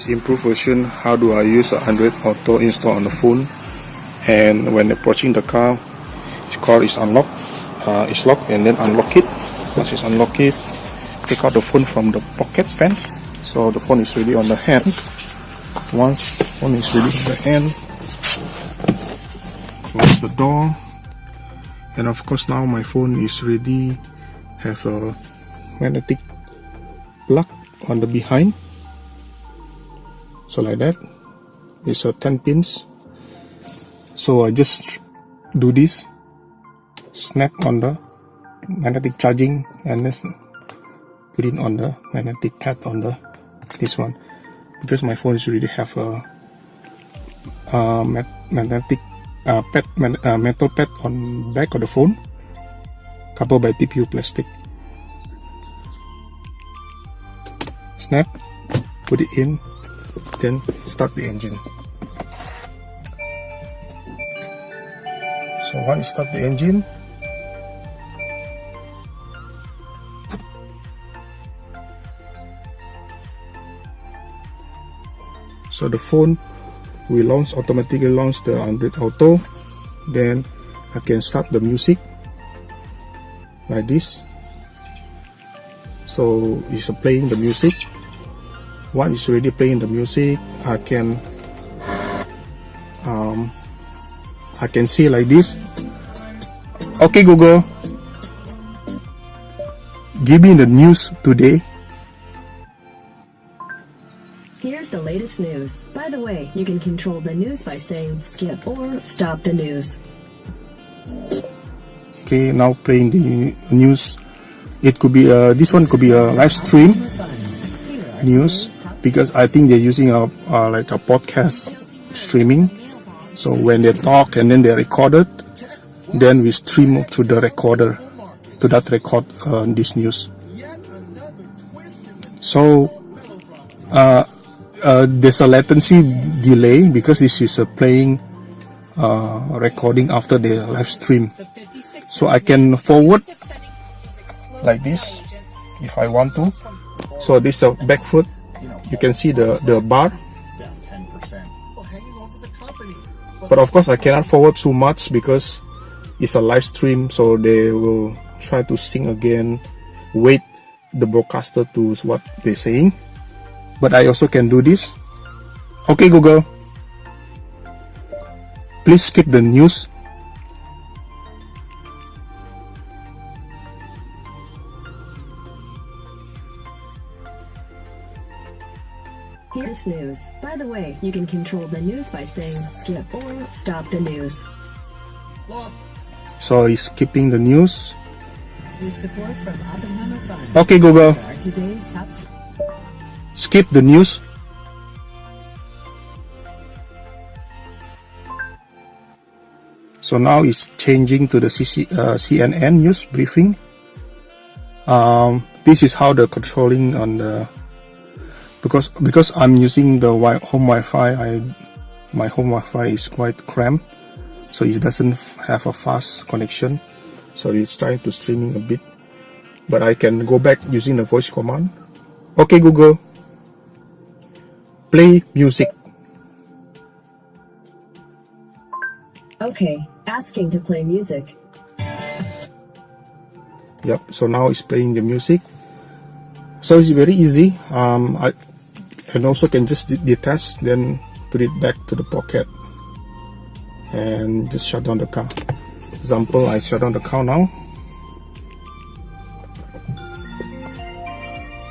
this improved version, how do I use Android Auto install on the phone, and when approaching the car is unlocked, it's locked, and then unlock it. Once it's unlocked, take out the phone from the pocket pants, so the phone is really on the hand. Once the phone is really on the hand, close the door, and of course now my phone is ready, have a magnetic plug on the behind, so like that. It's a 10 pins, so I just do this, snap on the magnetic charging, and let's put it on the magnetic pad on the this one, because my phone is really have a magnetic metal pad on back of the phone, coupled by TPU plastic. Snap, put it in, then start the engine. So once you start the engine, so the phone will automatically launch the Android Auto. Then I can start the music like this. So it's playing the music. Once it's already playing the music, I can say like this: okay Google, give me the news today. Here's the latest news. By the way, you can control the news by saying skip or stop the news. Okay, now playing the news. It could be this one could be a live stream news, because I think they're using like a podcast streaming. So when they talk and then they record it, then we stream to the recorder, to that record this news. So there's a latency delay because this is playing recording after the live stream. So I can forward like this if I want to. So this is a back foot. You can see the bar. But of course I cannot forward too much because it's a live stream, so they will try to sing again, wait the broadcaster to what they're saying. But I also can do this. Okay Google, please skip the news. Here's news. By the way, you can control the news by saying skip or stop the news. So he's skipping the news. With support from Oppenheimer Funds. Okay Google, Today's top. skip the news. So now it's changing to the CNN news briefing. This is how the controlling on the, because I'm using the home Wi-Fi. My home Wi-Fi is quite cramped, so it doesn't have a fast connection. So it's trying to streaming a bit, but I can go back using the voice command. Okay Google, play music. Okay, asking to play music. Yep, so now it's playing the music. So it's very easy. I also can just detach, then put it back to the pocket and just shut down the car. Example, I shut down the car now.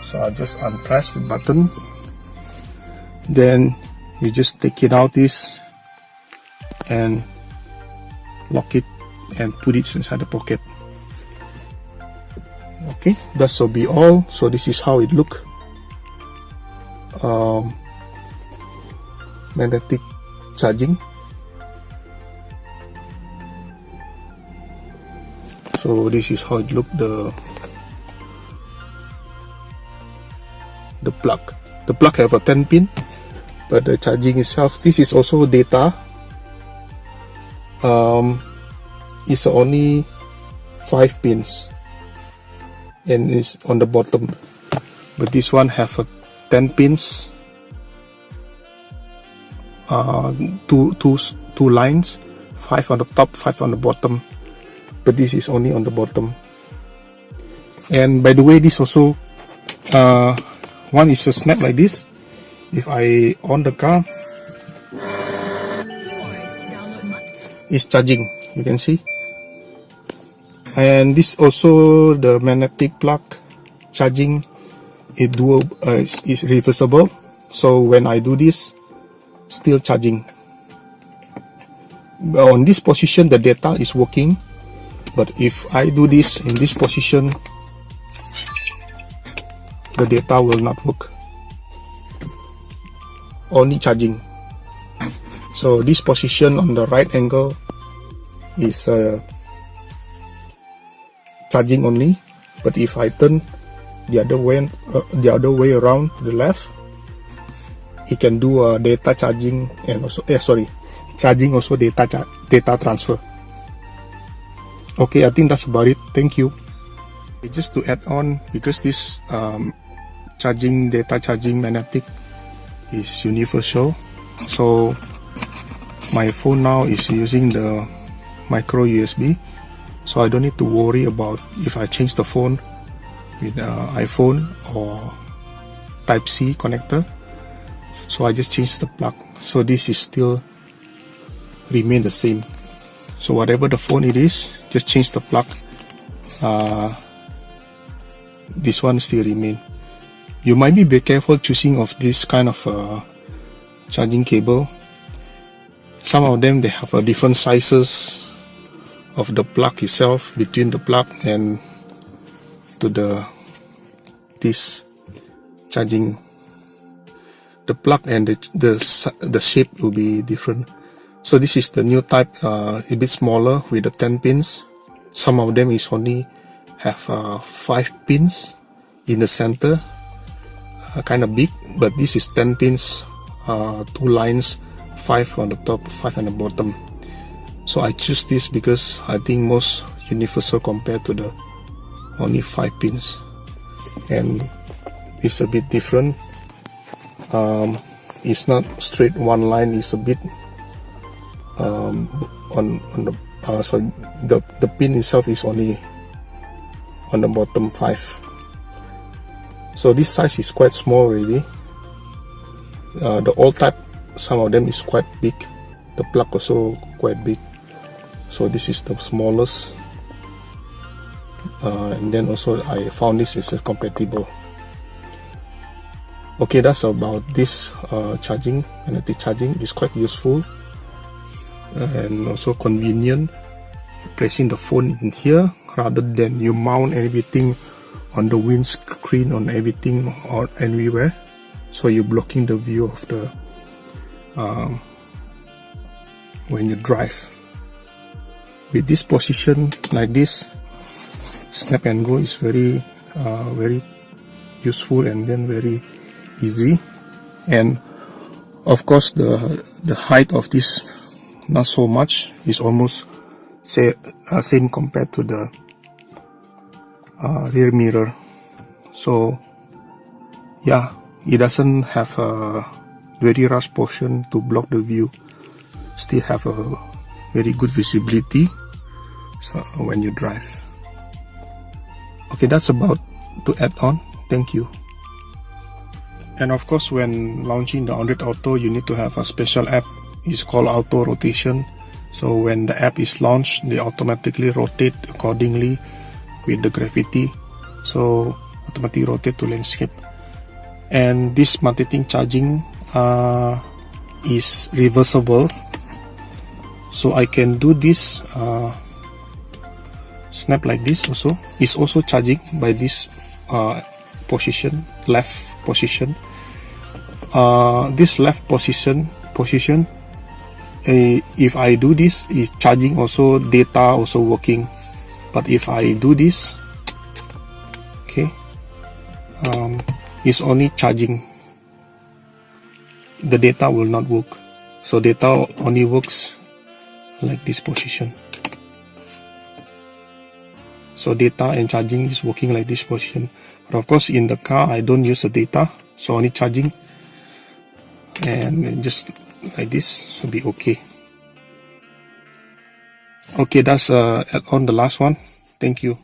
So I just unpress the button, then you just take it out this and lock it and put it inside the pocket. Okay, that will be all. So this is how it look. Magnetic charging. So this is how it look. The plug. The plug have a 10 pin, but the charging itself. This is also data. It's only 5 pins. And it's on the bottom, but this one have a 10 pins two lines, 5 on the top, 5 on the bottom, but this is only on the bottom. And by the way, this also one is a snap like this. If I on the car, it's charging, you can see. And this also the magnetic plug charging, it is reversible, so when I do this, still charging. On this position the data is working, but if I do this in this position, the data will not work, only charging. So this position on the right angle is charging only, but if I turn the other way around to the left, it can do data charging and also charging also data transfer. Okay, I think that's about it. Thank you. Just to add on, because this data charging magnetic is universal, so my phone now is using the micro USB, so I don't need to worry about if I change the phone with iPhone or Type-C connector. So I just change the plug, so this is still remain the same. So whatever the phone it is, just change the plug, this one still remain. You might be careful choosing of this kind of charging cable. Some of them, they have different sizes of the plug itself, between the plug and to this charging. The plug and the shape will be different. So this is the new type, a bit smaller with the 10 pins. Some of them is only have 5 pins in the center, kind of big, but this is 10 pins, 2 lines, 5 on the top, 5 on the bottom. So I choose this because I think most universal compared to the only 5 pins, and it's a bit different. It's not straight one line, it's a bit on the so the pin itself is only on the bottom 5. So this size is quite small really. The old type, some of them is quite big, the plug also quite big, so this is the smallest, and then also I found this is compatible. Okay, that's about this charging. Magnetic charging is quite useful and also convenient, placing the phone in here rather than you mount everything on the windscreen, on everything or anywhere, so you're blocking the view of the when you drive. With this position like this, snap and go is very useful and then very easy. And of course the height of this not so much, is almost same compared to the rear mirror. So yeah, it doesn't have a very rush portion to block the view, still have a very good visibility so when you drive. Okay, that's about to add on. Thank you. And of course, when launching the Android Auto, you need to have a special app. It's called Auto Rotation. So when the app is launched, they automatically rotate accordingly with the gravity. So automatically rotate to landscape. And this magnetic charging is reversible. So I can do this snap like this also. It's also charging by this position, left position. This left position, if I do this, is charging also, data also working. But if I do this, okay, it's only charging, the data will not work. So data only works like this position. So data and charging is working like this position. But of course in the car I don't use the data, so only charging, and just like this will be okay. Okay, that's on the last one. Thank you.